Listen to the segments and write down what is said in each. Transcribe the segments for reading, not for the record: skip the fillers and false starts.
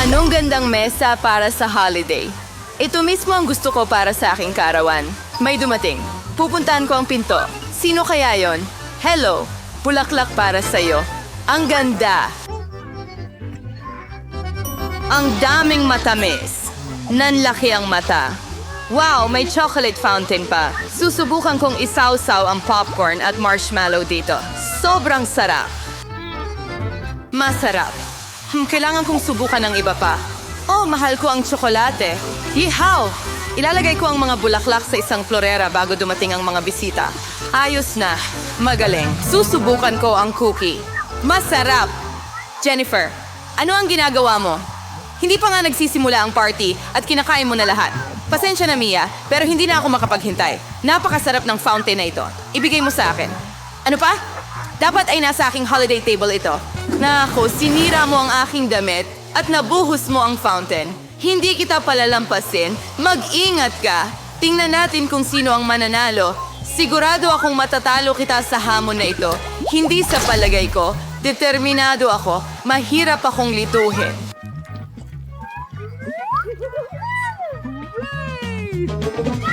Anong gandang mesa para sa holiday? Ito mismo ang gusto ko para sa aking karawan. May dumating. Pupuntahan ko ang pinto. Sino kaya yon? Hello, bulaklak para sa'yo. Ang ganda. Ang daming matamis. Nanlaki ang mata. Wow, may chocolate fountain pa. Susubukan kong isawsaw ang popcorn at marshmallow dito. Sobrang sarap. Masarap. Kailangan kong subukan ng iba pa. Oh, mahal ko ang tsokolate. Yeehaw! Ilalagay ko ang mga bulaklak sa isang florera bago dumating ang mga bisita. Ayos na. Magaling. Susubukan ko ang cookie. Masarap! Jennifer, ano ang ginagawa mo? Hindi pa nga nagsisimula ang party at kinakain mo na lahat. Pasensya na, Mia, pero hindi na ako makapaghintay. Napakasarap ng fountain na ito. Ibigay mo sa akin. Ano pa? Dapat ay nasa aking holiday table ito. Nako, sinira mo ang aking damit at nabuhos mo ang fountain. Hindi kita palalampasin. Mag-ingat ka. Tingnan natin kung sino ang mananalo. Sigurado akong matatalo kita sa hamon na ito. Hindi sa palagay ko. Determinado ako. Mahirap akong lituhin.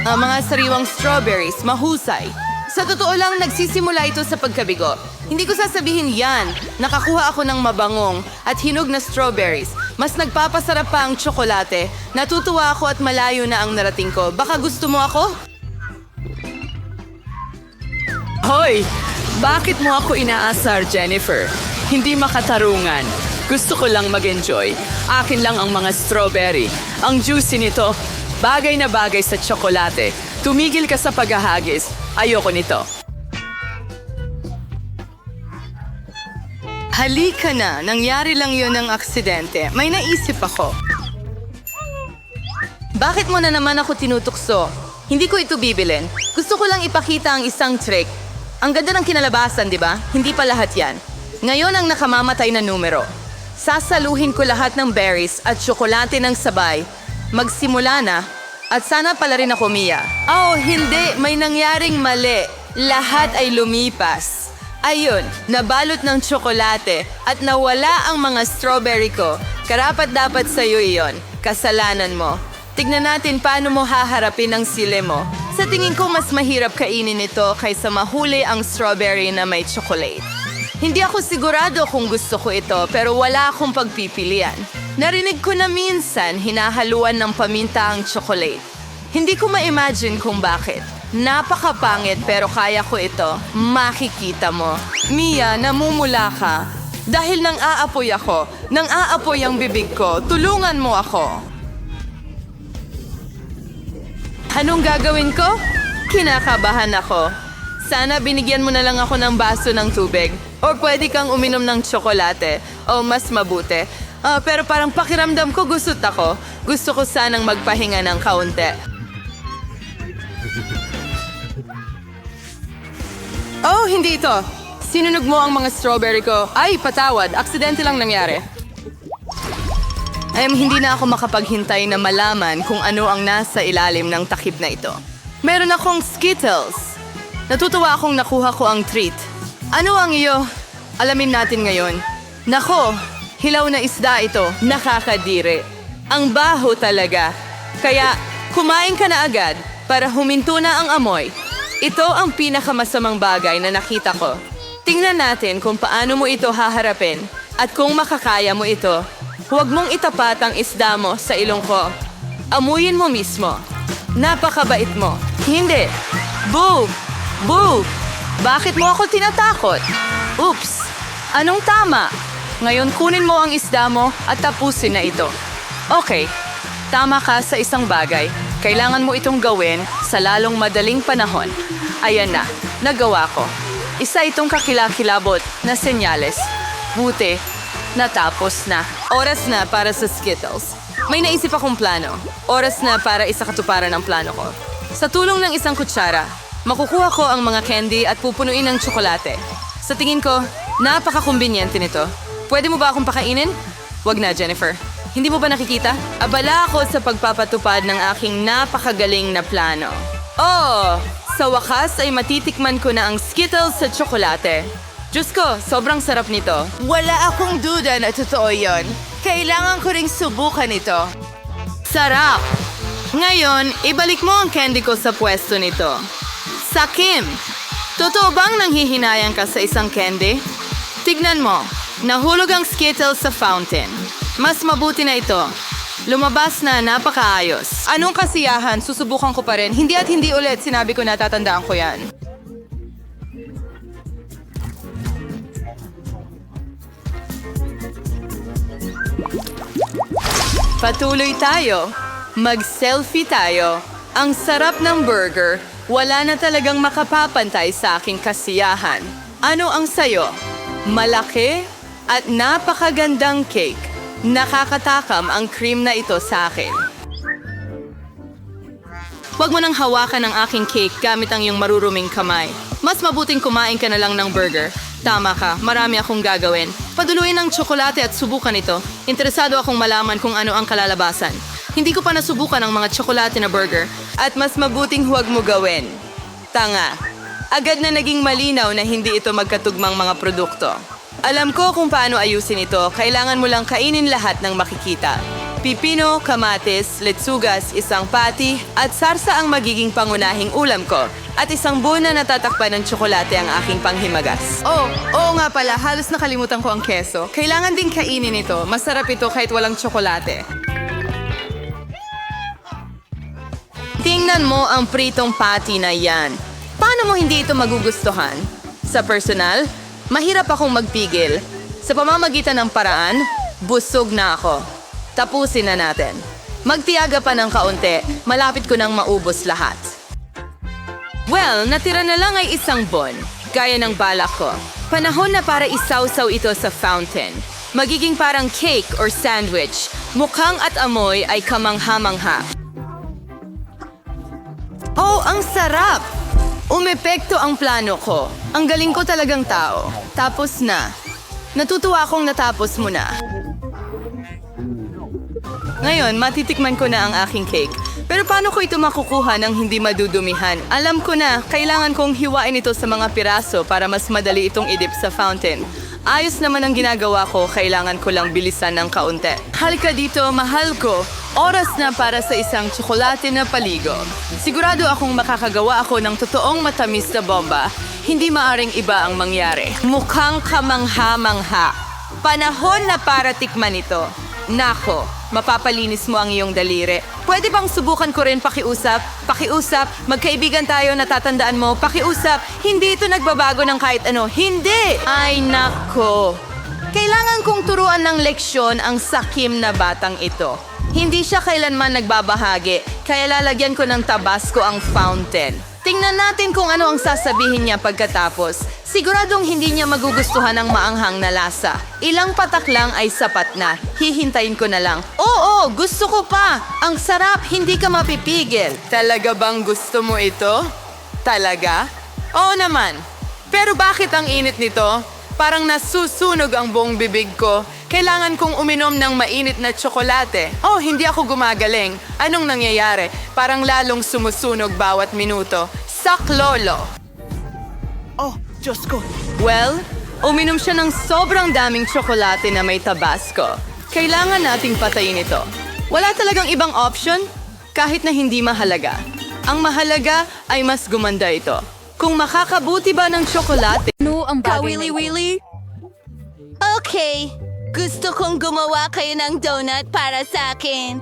Ang mga sariwang strawberries, mahusay. Sa totoo lang, nagsisimula ito sa pagkabigo. Hindi ko sasabihin yan. Nakakuha ako ng mabangong at hinog na strawberries. Mas nagpapasarap pa ang tsokolate. Natutuwa ako at malayo na ang narating ko. Baka gusto mo ako? Hoy! Bakit mo ako inaasar, Jennifer? Hindi makatarungan. Gusto ko lang mag-enjoy. Akin lang ang mga strawberry. Ang juicy nito. Bagay na bagay sa tsokolate. Tumigil ka sa paghahagis. Ayoko nito. Halika na. Nangyari lang yun ng aksidente. May naisip ako. Bakit mo na naman ako tinutukso? Hindi ko ito bibilin. Gusto ko lang ipakita ang isang trick. Ang ganda ng kinalabasan, di ba? Hindi pa lahat yan. Ngayon ang nakamamatay na numero. Sasaluhin ko lahat ng berries at tsokolate ng sabay. Magsimula na. At sana pala rin ako, Mia. Oh, hindi. May nangyaring mali. Lahat ay lumipas. Ayun, nabalot ng tsokolate at nawala ang mga strawberry ko. Karapat-dapat sa'yo iyon. Kasalanan mo. Tignan natin paano mo haharapin ang sili mo. Sa tingin ko, mas mahirap kainin ito kaysa mahuli ang strawberry na may chocolate. Hindi ako sigurado kung gusto ko ito, pero wala akong pagpipilian. Narinig ko na minsan hinahaluan ng paminta ang chocolate. Hindi ko ma-imagine kung bakit. Napakapangit pero kaya ko ito. Makikita mo. Mia, namumula ka. Dahil nang aapoy ako, nang aapoy ang bibig ko, tulungan mo ako. Anong gagawin ko? Kinakabahan ako. Sana binigyan mo na lang ako ng baso ng tubig. O pwede kang uminom ng tsokolate. O mas mabuti. Pero parang pakiramdam ko gusot ako. Gusto ko sanang magpahinga ng kaunti. Oh, hindi ito. Sinunog mo ang mga strawberry ko. Ay, patawad. Aksidente lang nangyari. Hindi na ako makapaghintay na malaman kung ano ang nasa ilalim ng takip na ito. Meron akong Skittles. Natutuwa akong nakuha ko ang treat. Ano ang iyo? Alamin natin ngayon. Nako, hilaw na isda ito. Nakakadiri. Ang baho talaga. Kaya, kumain ka na agad para huminto na ang amoy. Ito ang pinakamasamang bagay na nakita ko. Tingnan natin kung paano mo ito haharapin at kung makakaya mo ito. Huwag mong itapat ang isda mo sa ilong ko. Amuyin mo mismo. Napakabait mo. Hindi. Boo! Boo! Bakit mo ako tinatakot? Oops! Anong tama? Ngayon kunin mo ang isda mo at tapusin na ito. Okay. Tama ka sa isang bagay. Kailangan mo itong gawin sa lalong madaling panahon. Ayan na. Nagawa ko. Isa itong kakilakilabot na senyales. Buti. Natapos na. Oras na para sa Skittles. May naisip akong plano. Oras na para isakatuparan ang plano ko. Sa tulong ng isang kutsara, makukuha ko ang mga candy at pupunuin ng tsokolate. Sa tingin ko, napaka-kumbinyente nito. Pwede mo ba akong pakainin? Wag na, Jennifer. Hindi mo ba nakikita? Abala ako sa pagpapatupad ng aking napakagaling na plano. Oh! Sa wakas ay matitikman ko na ang Skittles sa tsokolate. Diyos ko, sobrang sarap nito. Wala akong duda na totoo yon. Kailangan ko ring subukan ito. Sarap! Ngayon, ibalik mo ang candy ko sa pwesto nito. Sakim! Totoo bang nanghihinayang ka sa isang candy? Tignan mo, nahulog ang Skittles sa fountain. Mas mabuti na ito. Lumabas na napakaayos. Anong kasiyahan? Susubukan ko pa rin. Hindi at hindi ulit. Sinabi ko na tatandaan ko yan. Patuloy tayo. Mag-selfie tayo. Ang sarap ng burger. Wala na talagang makapapantay sa aking kasiyahan. Ano ang sayo? Malaki at napakagandang cake. Nakakatakam ang cream na ito sa akin. Huwag mo nang hawakan ang aking cake gamit ang iyong maruruming kamay. Mas mabuting kumain ka na lang ng burger. Tama ka, marami akong gagawin. Paduluin ng tsokolate at subukan ito. Interesado akong malaman kung ano ang kalalabasan. Hindi ko pa nasubukan ang mga tsokolate na burger at mas mabuting huwag mo gawin. Tanga. Agad na naging malinaw na hindi ito magkatugmang mga produkto. Alam ko kung paano ayusin ito, kailangan mo lang kainin lahat ng makikita. Pipino, kamatis, letsugas, isang pati, at sarsa ang magiging pangunahing ulam ko. At isang buo na natatakpan ng tsokolate ang aking panghimagas. Oo nga pala, halos nakalimutan ko ang keso. Kailangan din kainin ito. Masarap ito kahit walang tsokolate. Tingnan mo ang pritong pati na yan. Paano mo hindi ito magugustuhan? Sa personal, mahirap akong magpigil. Sa pamamagitan ng paraan, busog na ako. Tapusin na natin. Magtiyaga pa ng kaunti, malapit ko nang maubos lahat. Well, natira na lang ay isang bon, gaya ng balak ko. Panahon na para isawsaw ito sa fountain. Magiging parang cake or sandwich. Mukhang at amoy ay kamangha-mangha. Oh, ang sarap! Umepekto ang plano ko. Ang galing ko talagang tao. Tapos na. Natutuwa akong natapos mo na. Ngayon, matitikman ko na ang aking cake. Pero paano ko ito makukuha ng hindi madudumihan? Alam ko na, kailangan kong hiwain ito sa mga piraso para mas madali itong idip sa fountain. Ayos naman ang ginagawa ko, kailangan ko lang bilisan ng kaunti. Halika dito, mahal ko. Oras na para sa isang tsokolate na paligo. Sigurado akong makakagawa ako ng totoong matamis na bomba. Hindi maaring iba ang mangyari. Mukhang kamangha-mangha. Panahon na para tikman ito. Nako, mapapalinis mo ang iyong daliri. Pwede bang subukan ko rin pakiusap? Pakiusap, magkaibigan tayo, natatandaan mo, pakiusap. Hindi ito nagbabago ng kahit ano. Hindi! Ay nako. Kailangan kong turuan ng leksyon ang sakim na batang ito. Hindi siya kailanman nagbabahagi, kaya lalagyan ko ng tabasco ang fountain. Tingnan natin kung ano ang sasabihin niya pagkatapos. Siguradong hindi niya magugustuhan ang maanghang na lasa. Ilang patak lang ay sapat na. Hihintayin ko na lang. Oo, gusto ko pa! Ang sarap, hindi ka mapipigil. Talaga bang gusto mo ito? Talaga? Oo naman. Pero bakit ang init nito? Parang nasusunog ang buong bibig ko. Kailangan kong uminom ng mainit na tsokolate. Oh, hindi ako gumagaling. Anong nangyayari? Parang lalong sumusunog bawat minuto. Saklolo! Oh, Diyos ko. Well, uminom siya ng sobrang daming tsokolate na may tabasco. Kailangan nating patayin ito. Wala talagang ibang option, kahit na hindi mahalaga. Ang mahalaga ay mas gumanda ito. Kung makakabuti ba ng tsokolate? Ano ang bagay na ito? Kawili-wili? Okay. Gusto kong gumawa kayo ng donut para sa akin.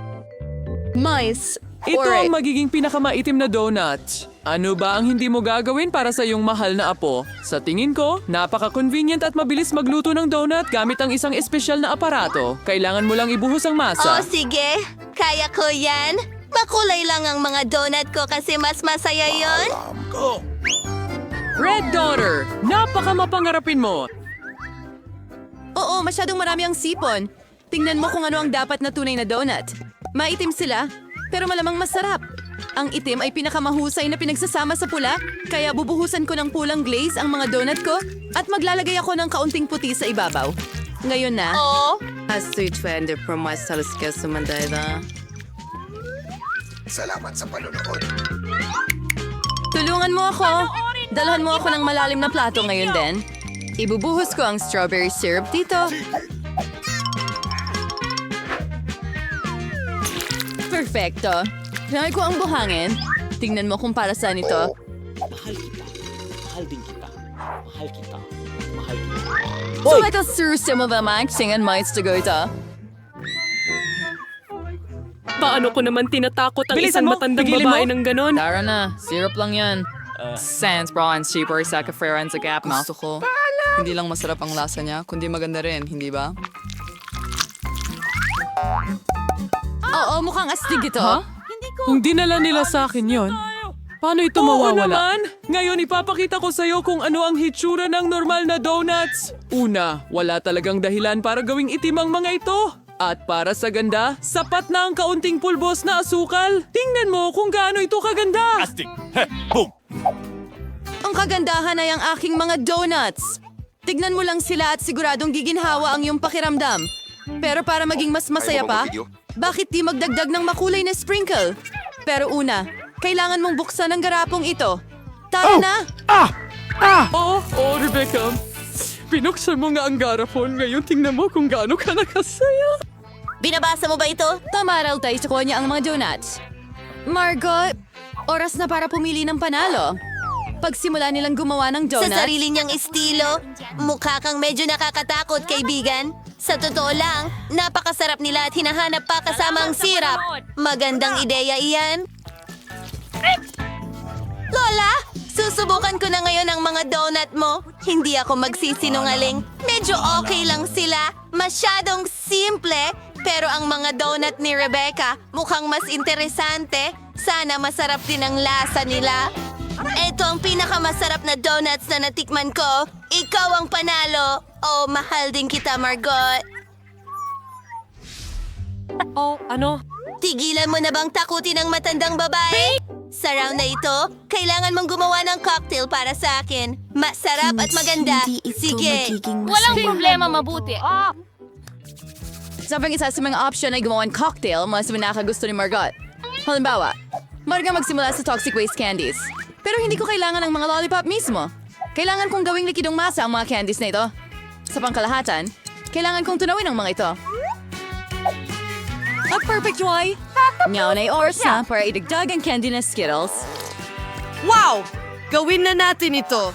Mice. Ito ang magiging pinakamaitim na donut. Ano ba ang hindi mo gagawin para sa iyong mahal na apo? Sa tingin ko, napaka-convenient at mabilis magluto ng donut gamit ang isang espesyal na aparato. Kailangan mo lang ibuhos ang masa. Sige. Kaya ko yan. Makulay lang ang mga donut ko kasi mas masaya yon. Red Daughter, napaka-mapangarapin mo. Oo, masyadong marami ang sipon. Tingnan mo kung ano ang dapat na tunay na donut. Maitim sila, pero malamang masarap. Ang itim ay pinakamahusay na pinagsasama sa pula, kaya bubuhusan ko ng pulang glaze ang mga donut ko at maglalagay ako ng kaunting puti sa ibabaw. Ngayon na. Oo. Astoy twende promasalos ka sumandayda. Salamat sa panonood. Tulungan mo ako. Dalhan mo ako ng malalim na plato ngayon din. Ibubuhos ko ang strawberry syrup dito. Perfecto. Try ko ang buhangin. Tingnan mo kung para saan ito. So, ito surusin mo ba, Max? Singan mo ito ito. Paano ko naman tinatakot ang Bilisan isang mo! matandang Pigilin babae mo! ng ganon? Tara na, syrup lang yan. Sans bra and super sa kaferan sa gap mouth. Gusto ko. Hindi lang masarap ang lasa niya, kundi maganda rin, hindi ba? Oo, mukhang astig ito. Kung dinala nila sa akin yon, paano ito Oo mawawala? naman! Ngayon ipapakita ko sa'yo kung ano ang hitsura ng normal na donuts. Una, wala talagang dahilan para gawing itim ang mga ito. At para sa ganda, sapat na ang kaunting pulbos na asukal. Tingnan mo kung gaano ito kaganda. Ang kagandahan ay ang aking mga donuts. Tignan mo lang sila at siguradong giginhawa ang iyong pakiramdam. Pero para maging mas masaya pa, bakit di magdagdag ng makulay na sprinkle? Pero una, kailangan mong buksan ang garapong ito. Tara na! Oh, Rebecca. Pinuksan mo nga ang garapon. Ngayon tingnan mo kung gaano ka nakasaya. Binabasa mo ba ito? Tamaral tayo sa niya ang mga donuts. Margot, oras na para pumili ng panalo. Pagsimula nilang gumawa ng Sa donuts, sarili niyang estilo, mukha kang medyo nakakatakot, kaibigan. Sa totoo lang, napakasarap nila at hinahanap pa kasama ang sirap. Magandang ideya iyan. Lola, susubukan ko na ngayon ang mga donut mo. Hindi ako magsisinungaling. Medyo okay lang sila. Masyadong simple. Pero ang mga donut ni Rebecca mukhang mas interesante. Sana masarap din ang lasa nila. Ito ang pinakamasarap na donuts na natikman ko. Ikaw ang panalo. Oh, mahal din kita, Margot. Oh, ano? Tigilan mo na bang takutin ang matandang babae? Sa round na ito, kailangan mong gumawa ng cocktail para sa akin. Masarap at maganda. Sige. Walang problema, mabuti. sabing isa sa mga option ay gumawa ng cocktail mas minakagusto ni Margot. Halimbawa, Marga magsimula sa toxic waste candies. Pero hindi ko kailangan ng mga lollipop mismo. Kailangan kong gawing likidong masa ang mga candies na ito. Sa pangkalahatan, kailangan kong tunawin ang mga ito. A perfect joy! Ngayon ay oras na para idagdag ang candy na Skittles. Wow! Gawin na natin ito.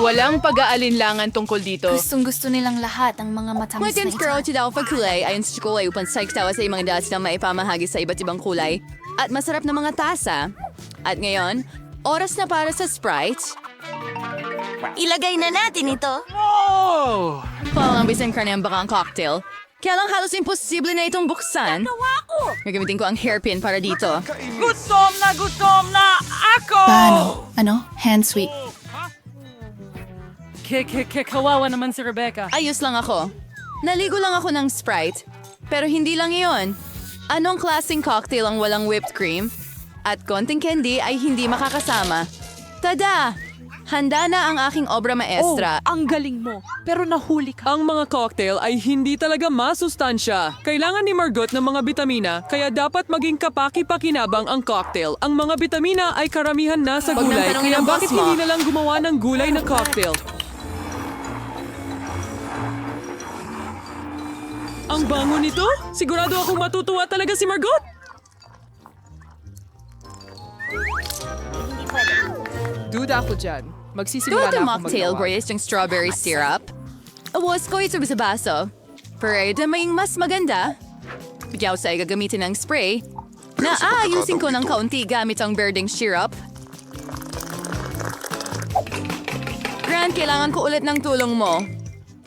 Walang pag-aalinlangan tungkol dito. Gustong-gusto nilang lahat ang mga matamis Kung na pero ito. daw pagkulay ayon sa kulay upang sa iktawa sa mga datos na maipamahagi sa iba't ibang kulay at masarap na mga tasa. At ngayon, oras na para sa Sprite. Ilagay na natin ito. Parang bisan karne baka ang cocktail. Kaya lang halos imposible na itong buksan. Gagamitin ko ang hairpin para dito. Paano? Ano? Hand sweep. Kawawa naman si Rebecca. Ayos lang ako. Naligo lang ako ng Sprite. Pero hindi lang iyon. Anong klaseng cocktail ang walang whipped cream? At konting candy ay hindi makakasama. Tada! Handa na ang aking obra maestra. Ang galing mo. Pero nahuli ka. Ang mga cocktail ay hindi talaga masustansya. Kailangan ni Margot ng mga bitamina, kaya dapat maging kapaki-pakinabang ang cocktail. Ang mga bitamina ay karamihan na sa Huwag nang gulay, tanongin kaya ang boss bakit mo. hindi na lang gumawa ng gulay na cocktail? Ang bango nito? Sigurado akong matutuwa talaga si Margot! Duda ako dyan. Ito Magsisimula ito na ako mocktail, magawa. Grace, yung strawberry syrup. Awas ko ito sa baso. Pero may mas maganda. Bigyaw sa gagamitin ng spray na aayusin ko ng kaunti gamit ang berdeng syrup. Grant, kailangan ko ulit ng tulong mo.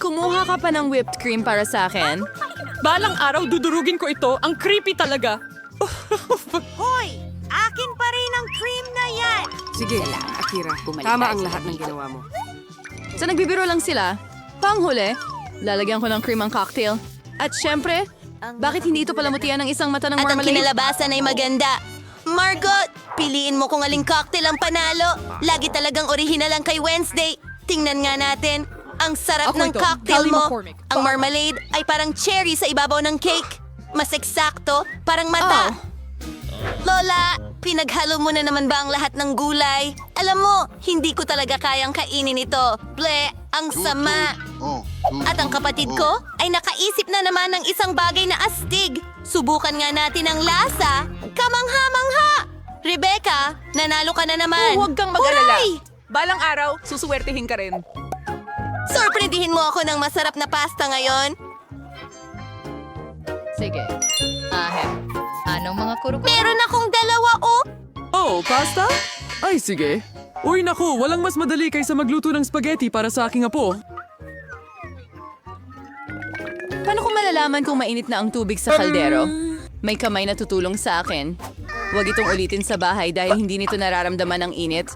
Kumuha ka pa ng whipped cream para sa akin. Balang araw dudurugin ko ito. Ang creepy talaga. Hoy! Akin pa rin ang cream na yan! Sige, Akira. Tama ang lahat ng ginawa mo. So nagbibiro lang sila. Panghuli, lalagyan ko ng cream ang cocktail. At syempre, bakit hindi ito palamutian ng isang mata ng At ang marmalade? kinalabasan ay maganda. Margot, piliin mo kung aling cocktail ang panalo. Lagi talagang orihinal ang kay Wednesday. Tingnan nga natin. Ang sarap Ako ng ito, cocktail Callie mo. McCormick. Ang marmalade ay parang cherry sa ibabaw ng cake. Mas eksakto, parang mata. Lola, pinaghalo mo na naman ba ang lahat ng gulay? Alam mo, hindi ko talaga kayang kainin ito. Ble, Ang sama. At ang kapatid ko ay nakaisip na naman ng isang bagay na astig. Subukan nga natin ang lasa. Kamangha-mangha! Rebecca, nanalo ka na naman. Huwag kang mag-alala. Huray! Balang araw, susuwertihin ka rin. Sorprendihin mo ako ng masarap na pasta ngayon. Sige. Anong mga kuro-kuro? Meron akong dalawa, oh! Oh, pasta? Ay, sige. Uy, naku, walang mas madali kaysa magluto ng spaghetti para sa aking apo. Paano ko malalaman kung mainit na ang tubig sa kaldero? May kamay na tutulong sa akin. Huwag itong ulitin sa bahay dahil hindi nito nararamdaman ang init.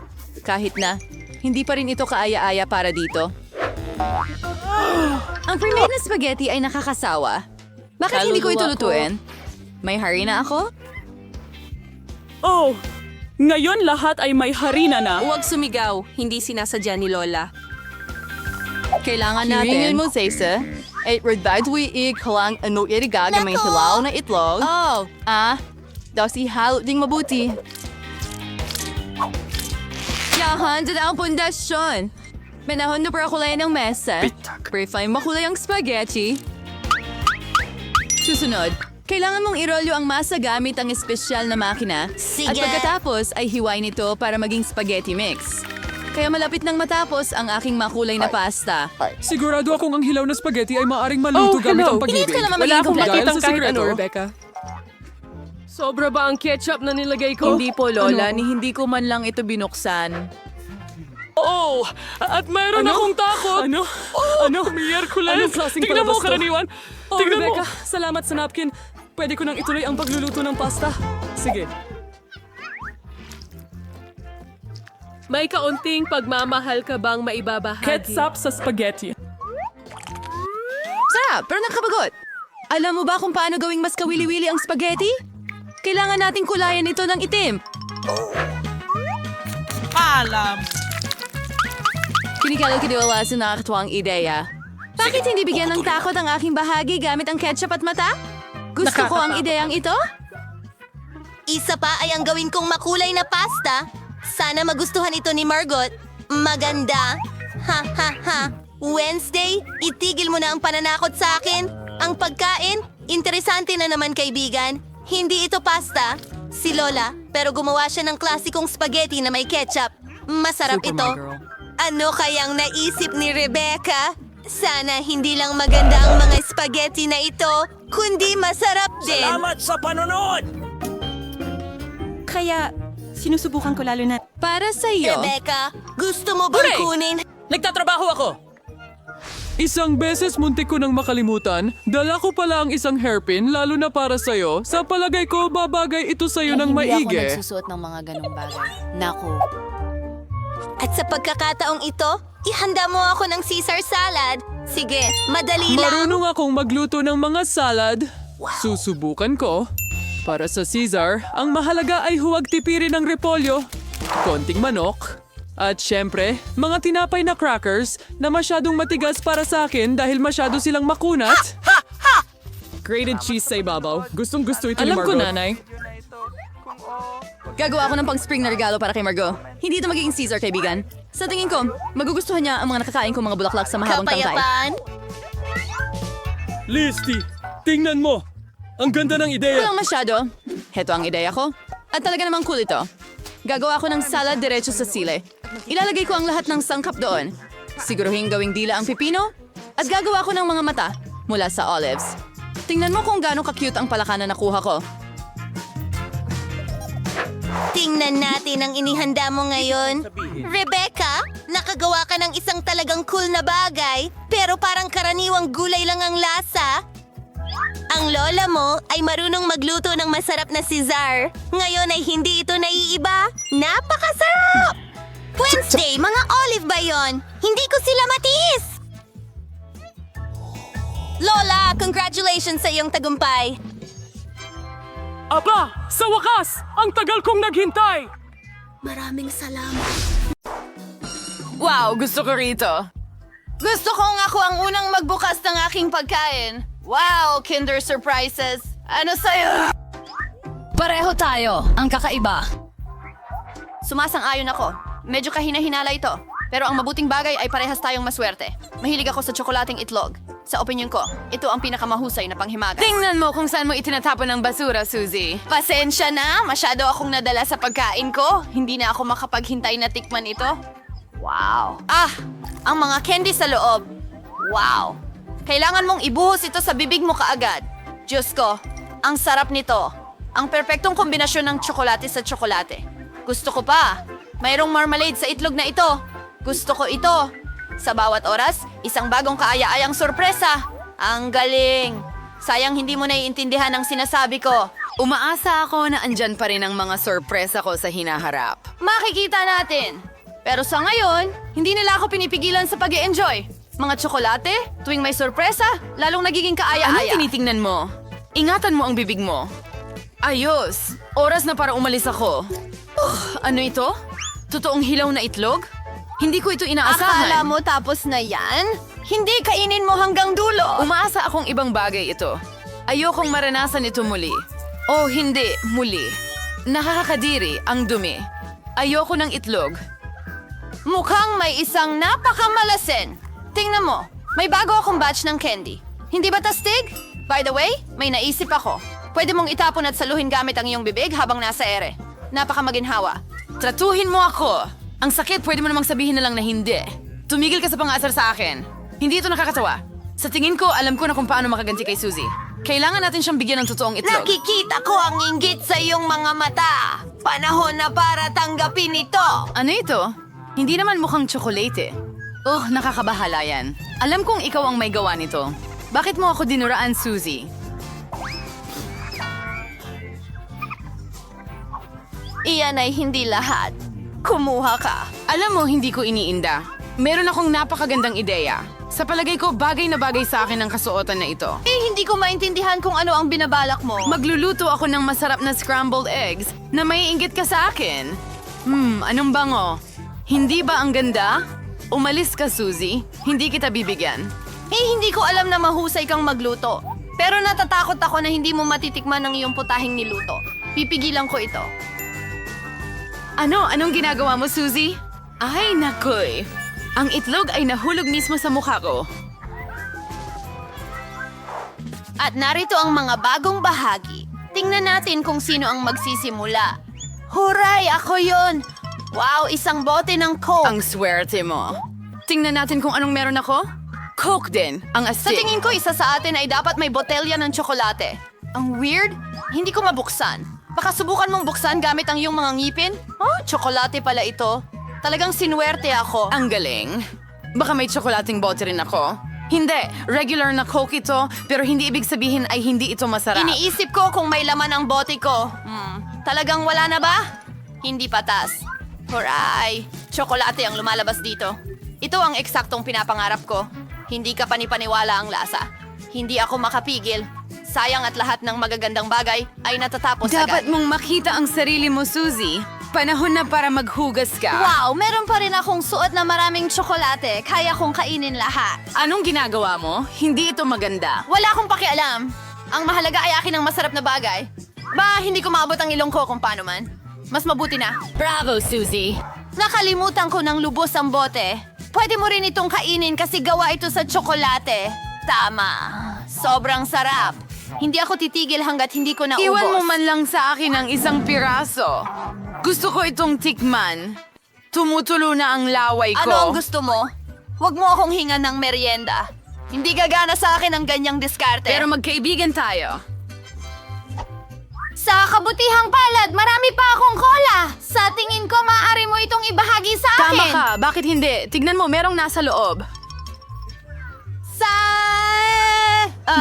Kahit na, hindi pa rin ito kaaya-aya para dito. Ang pre-made na spaghetti ay nakakasawa. Bakit hindi ko ito lutuin? May hari na ako? Oh, ngayon lahat ay may harina na. Huwag sumigaw. Hindi sinasadya ni Lola. Kailangan Hiringin natin. mo, Zaysa. At redbadwi kalang ano irigaga may Nako! hilaw na itlog. Oh, Daos ihalo ding mabuti. yahan dyan ang pundasyon. Manahon na para kulay ng mesa. Pre-fine makulay ang spaghetti. Susunod, kailangan mong irolyo ang masa gamit ang espesyal na makina. Sige. At pagkatapos ay hiwain ito para maging spaghetti mix. Kaya malapit nang matapos ang aking makulay na pasta. Sigurado akong ang hilaw na spaghetti ay maaring maluto gamit ang pag-ibig. Hindi ka naman Wala maging akong kompleto. makitang Dahil sa kahit sikreto. ano, Rebecca. Sobra ba ang ketchup na nilagay ko? Hindi po, Lola. Ni hindi ko man lang ito binuksan. Oh! At mayroon akong takot! Ano? Ano? Miyerkules! Anong klaseng Tignan mo, palabas to? karaniwan! Oh, Tignan Rebecca, mo! salamat sa napkin. Pwede ko nang ituloy ang pagluluto ng pasta. Sige. May kaunting pagmamahal ka bang maibabahagi? Ketchup sa spaghetti. Sarap, pero nakabagot. Alam mo ba kung paano gawing mas kawili-wili ang spaghetti? Kailangan nating kulayan ito ng itim. Kinikalal-kiniwala sa nakakatuwang ideya. Bakit hindi bigyan ng takot ang aking bahagi gamit ang ketchup at mata? Gusto ko ang ideyang ito. Isa pa ay ang gawin kong makulay na pasta. Sana magustuhan ito ni Margot. Maganda. Ha ha ha. Wednesday, itigil mo na ang pananakot sa akin. Ang pagkain, interesante na naman kaibigan. Hindi ito pasta. Si Lola, pero gumawa siya ng klasikong spaghetti na may ketchup. Masarap ito. Ano kayang naisip ni Rebecca? Sana hindi lang maganda ang mga spaghetti na ito, kundi masarap din. Kaya, sinusubukan ko lalo na. Para sa iyo. Rebecca, gusto mo bang kunin? Nagtatrabaho ako! Isang beses muntik ko nang makalimutan, dala ko pala ang isang hairpin lalo na para sa'yo. Sa palagay ko, babagay ito sa'yo ng Hindi ako maigi. nagsusuot ng mga ganong bagay. Naku. At sa pagkakataong ito, ihanda mo ako ng Caesar salad. Sige, madali lang. Marunong akong magluto ng mga salad. Susubukan ko. Para sa Caesar, ang mahalaga ay huwag tipirin ng repolyo, konting manok, at syempre, mga tinapay na crackers na masyadong matigas para sa akin dahil masyado silang makunat. Grated cheese sa ibabaw. Gustong gusto ito ni Alam Margot. ko, nanay. Gagawa ako ng pang-spring na regalo para kay Margot. Hindi ito magiging Caesar, kaibigan. Sa tingin ko, magugustuhan niya ang mga nakakain kong mga bulaklak sa mahabang tangkay. Kapayapaan. Listy, tingnan mo! Ang ganda ng ideya! Walang masyado. Heto ang ideya ko. At talaga namang cool ito. Gagawa ako ng salad diretso sa sile. Ilalagay ko ang lahat ng sangkap doon. Siguruhin gawing dila ang pipino. At gagawa ko ng mga mata mula sa olives. Tingnan mo kung gaano ka-cute ang palaka na nakuha ko. Tingnan natin ang inihanda mo ngayon. Rebecca, nakagawa ka ng isang talagang cool na bagay, pero parang karaniwang gulay lang ang lasa. Ang lola mo ay marunong magluto ng masarap na Caesar. Ngayon ay hindi ito naiiba. Napakasarap! Wednesday, mga olive ba yon? Hindi ko sila matiis! Lola, congratulations sa iyong tagumpay. Aba! Sa wakas! Ang tagal kong naghintay! Maraming salamat. Wow, gusto ko rito. Gusto kong ako ang unang magbukas ng aking pagkain. Wow, Kinder Surprises. Ano sa'yo? Pareho tayo. Ang kakaiba. Sumasang-ayon ako. Medyo kahina-hinala ito. Pero ang mabuting bagay ay parehas tayong maswerte. Mahilig ako sa tsokolating itlog. Sa opinyon ko, ito ang pinakamahusay na panghimagas. Tingnan mo kung saan mo itinatapon ang basura, Suzy. Pasensya na, masyado akong nadala sa pagkain ko. Hindi na ako makapaghintay na tikman ito. Wow. Ang mga candy sa loob. Wow. Kailangan mong ibuhos ito sa bibig mo kaagad. Diyos ko, ang sarap nito. Ang perpektong kombinasyon ng tsokolate sa tsokolate. Gusto ko pa. Mayroong marmalade sa itlog na ito. Gusto ko ito. Sa bawat oras, isang bagong kaaya-ayang sorpresa. Ang galing. Sayang hindi mo naiintindihan ang sinasabi ko. Umaasa ako na andyan pa rin ang mga sorpresa ko sa hinaharap. Makikita natin. Pero sa ngayon, hindi nila ako pinipigilan sa pag-e-enjoy. Mga tsokolate, tuwing may sorpresa, lalong nagiging Anong kaaya-aya. tinitingnan mo? Ingatan mo ang bibig mo. Ayos! Oras na para umalis ako. Ano ito? Totoong hilaw na itlog? Hindi ko ito inaasahan. Akala mo tapos na yan? Hindi, kainin mo hanggang dulo. Umaasa akong ibang bagay ito. Ayokong maranasan ito muli. Oh, hindi, muli. Nakakadiri ang dumi. Ayoko ng itlog. Mukhang may isang napakamalasin. Tingnan mo, may bago akong batch ng candy. Hindi ba tastig? By the way, may naisip ako. Pwede mong itapon at saluhin gamit ang iyong bibig habang nasa ere. Napakamaginhawa. Tratuhin mo ako! Ang sakit, pwede mo namang sabihin na lang na hindi. Tumigil ka sa pang-aasar sa akin. Hindi ito nakakatawa. Sa tingin ko, alam ko na kung paano makaganti kay Suzy. Kailangan natin siyang bigyan ng totoong itlog. Nakikita ko ang inggit sa iyong mga mata. Panahon na para tanggapin ito. Ano ito? Hindi naman mukhang tsokolate. Nakakabahala yan. Alam kong ikaw ang may gawa nito. Bakit mo ako dinuraan, Suzy? Iyan ay hindi lahat. Kumuha ka. Alam mo, hindi ko iniinda. Meron akong napakagandang ideya. Sa palagay ko, bagay na bagay sa akin ang kasuotan na ito. Hindi ko maintindihan kung ano ang binabalak mo. Magluluto ako ng masarap na scrambled eggs na may inggit ka sa akin. Anong bango? Hindi ba ang ganda? Umalis ka, Suzy. Hindi kita bibigyan. Hindi ko alam na mahusay kang magluto. Pero natatakot ako na hindi mo matitikman ang iyong putahing niluto. Pipigilan ko ito. Anong ginagawa mo, Suzy? Ay, nakoy. Ang itlog ay nahulog mismo sa mukha ko. At narito ang mga bagong bahagi. Tingnan natin kung sino ang magsisimula. Huray! Ako yon! Wow! Isang bote ng Coke! Ang swerte mo. Tingnan natin kung anong meron ako. Coke din, ang Sa astig. tingin ko, isa sa atin ay dapat may botelya ng tsokolate. Ang weird? Hindi ko mabuksan. Baka subukan mong buksan gamit ang iyong mga ngipin? Tsokolate pala ito. Talagang sinuwerte ako. Ang galing. Baka may tsokolating bote rin ako. Hindi, regular na Coke ito, pero hindi ibig sabihin ay hindi ito masarap. Iniisip ko kung may laman ang bote ko. Talagang wala na ba? Hindi patas. Huray! Tsokolate ang lumalabas dito. Ito ang eksaktong pinapangarap ko. Hindi ka panipaniwala ang lasa. Hindi ako makapigil. Sayang at lahat ng magagandang bagay ay natatapos Dapat agad. mong makita ang sarili mo, Suzy. Panahon na para maghugas ka. Wow! Meron pa rin akong suot na maraming tsokolate. Kaya kong kainin lahat. Anong ginagawa mo? Hindi ito maganda. Wala akong pakialam. Ang mahalaga ay akin ang masarap na bagay. Hindi ko maabot ang ilong ko kung paano man. Mas mabuti na. Bravo, Suzy. Nakalimutan ko ng lubos ang bote. Pwede mo rin itong kainin kasi gawa ito sa tsokolate. Tama. Sobrang sarap. Hindi ako titigil hanggat hindi ko naubos. Iwan mo man lang sa akin ang isang piraso. Gusto ko itong tikman. Tumutulo na ang laway ko. Ano ang gusto mo? Huwag mo akong hingan ng merienda. Hindi gagana sa akin ang ganyang diskarte. Pero magkaibigan tayo. Sa kabutihang palad, marami pa akong cola. Sa tingin ko, maaari mo itong ibahagi sa Tama akin. ka. Bakit hindi? Tignan mo, merong nasa loob. Sa...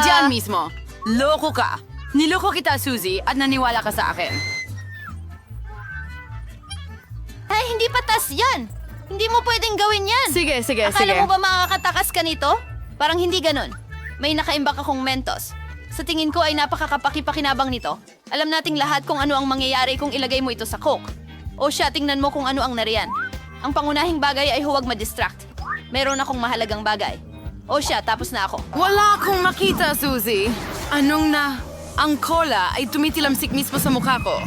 Diyan mismo. Loko ka. Niloko kita, Suzy, at naniwala ka sa akin. Ay, hindi patas yan. Hindi mo pwedeng gawin yan. Sige. Akala mo ba makakatakas ka nito? Parang hindi ganun. May nakaimbak akong Mentos. Sa tingin ko ay napakakapaki-pakinabang nito. Alam nating lahat kung ano ang mangyayari kung ilagay mo ito sa Coke. O siya, tingnan mo kung ano ang nariyan. Ang pangunahing bagay ay huwag ma-distract. Meron akong mahalagang bagay. O siya, tapos na ako. Wala akong makita, Suzy. Ang cola ay tumitilamsik mismo sa mukha ko.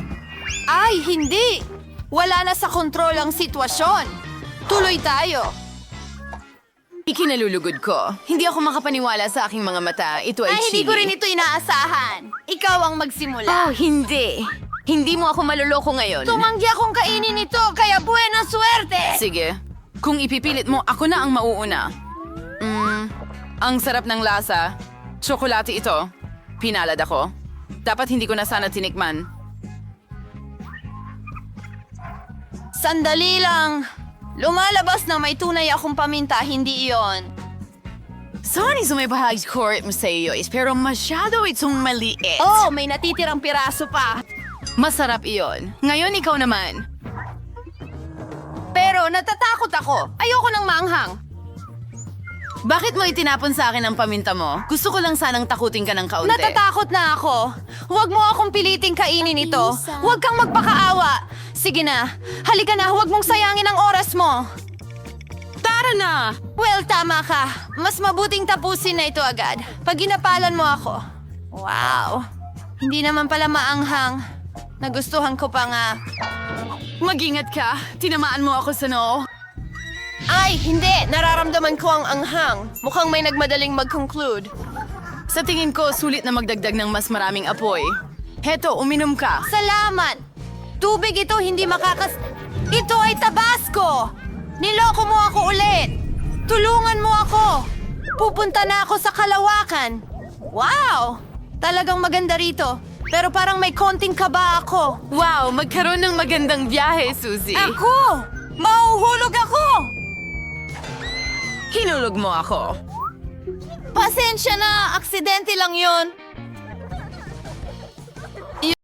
Ay, hindi! Wala na sa kontrol ang sitwasyon. Tuloy tayo. Ikinalulugod ko. Hindi ako makapaniwala sa aking mga mata. Ito ay, Ay, hindi chili. ko rin ito inaasahan. Ikaw ang magsimula. Oh, hindi. Hindi mo ako maluloko ngayon. Tumanggi akong kainin ito, kaya buena swerte! Sige. Kung ipipilit mo, ako na ang mauuna. Ang sarap ng lasa. Tsokolate ito. Pinalad ako. Dapat hindi ko na sana tinikman. Sandali lang. Lumalabas na may tunay akong paminta, hindi iyon. Sorry sa may bahagi ko mo sa iyo, pero masyado itong maliit. Oh, may natitirang piraso pa. Masarap iyon. Ngayon ikaw naman. Pero natatakot ako. Ayoko ng maanghang. Bakit mo itinapon sa akin ang paminta mo? Gusto ko lang sanang takutin ka ng kaunti. Natatakot na ako. Huwag mo akong piliting kainin ito. Huwag kang magpakaawa. Sige na. Halika na, huwag mong sayangin ang oras mo. Tara na! Well, tama ka. Mas mabuting tapusin na ito agad. Pag ginapalan mo ako. Wow. Hindi naman pala maanghang. Nagustuhan ko pa nga. Mag-ingat ka. Tinamaan mo ako sa noo. Ay, hindi. Nararamdaman ko ang anghang. Mukhang may nagmadaling mag-conclude. Sa tingin ko, sulit na magdagdag ng mas maraming apoy. Heto, uminom ka. Salamat! Tubig ito, hindi makakas... Ito ay Tabasco! Niloko mo ako ulit! Tulungan mo ako! Pupunta na ako sa kalawakan! Wow! Talagang maganda rito. Pero parang may konting kaba ako. Wow, magkaroon ng magandang biyahe, Suzy. Ako! Mahuhulog ako! Hinulog mo ako. Pasensya na, aksidente lang yon.